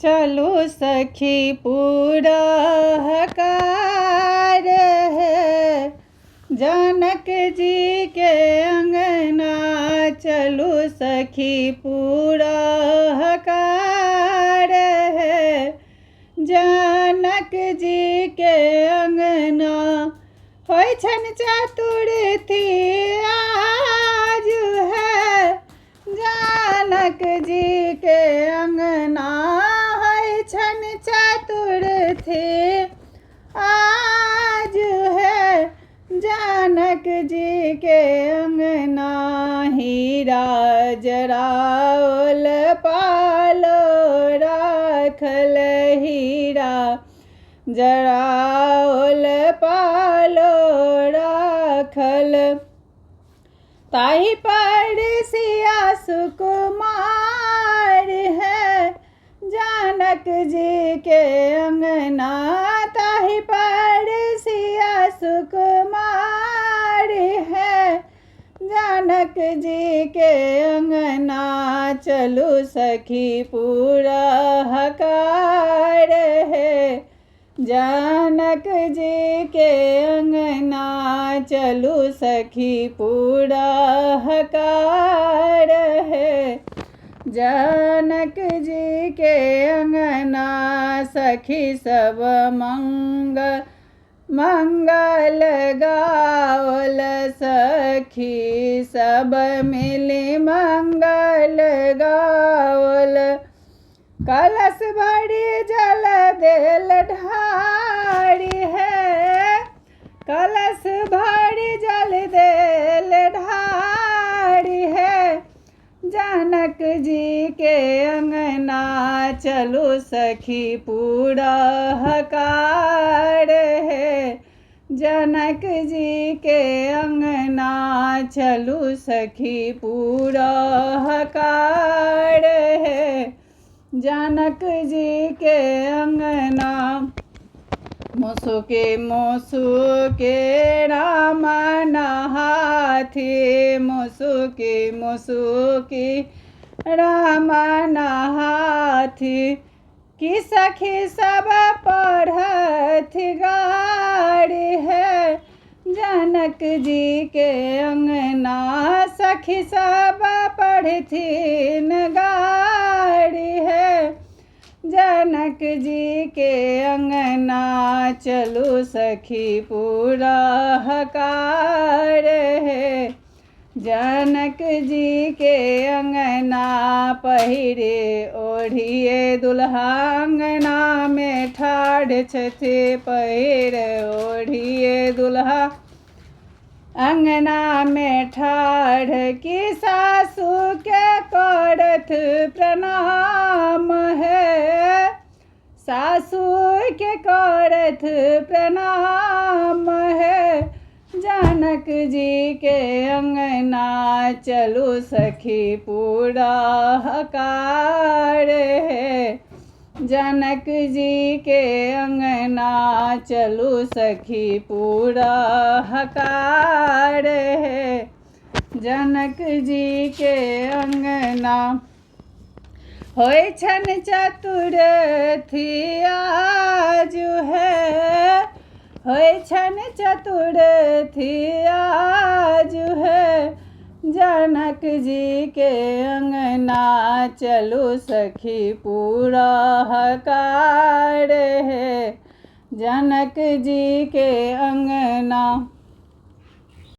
चलो सखी पूरा हकार है, जनक जी के अंगना चलो सखी पूरा हकार है, जनक जी के अंगना होय छन चतुर्थी आज है, जनक जी के अंगना होय छन चतुर्थी आज है, जनक जी के अंगना हीरा जराओल पालो राखल, हीरा जराओल पालो राखल, ताहि पर सिया सुकुमार है, जनक जी के अंगना ताहि पर सिया सुकुमार है, जनक जी के अंगना चलू सखी पूरा हकार है, जनक जी के अंगना चलू सखी पूरा हकार है, जनक जी के अंगना सखी सब मंगल गावल, सखी सब मिली मंगल गावल, कलश भरी जल देल ढारी है, कलश भरी जल देल ढारी है, जनक जी के अंगना चलो सखी पूरा हकार है, जनक जी के अंगना चलो सखी पूरा हकार है, जनक जी के अंगना मुसुके राम नहाथी, मुसुके राम नहाथी, कि सखी सब पढ़थि गारी है, जनक जी के अंगना सखी सब पढ़थिन गारी है, जनक जी के अंगना चलो सखी पूरा हकार है, जनक जी के अंगना पहिरे ओढ़िए दुल्हा अंगना में ठाढ़ छथि, पहिरे ओढ़िए दुल्हा अंगना में ठाढ़, की सासू के करथ प्रणाम है, सासू के करथ प्रणाम है, जनक जी के अंगना चलो सखी पूरा हकार है, जनक जी के अंगना चलो सखी पूरा हकार है, जनक जी के अंगना होय छन चतुर्थी आज है, होय छन चतुर्थी आज है, जनक जी के अंगना चलो सखी पूरा हकार है, जनक जी के अंगना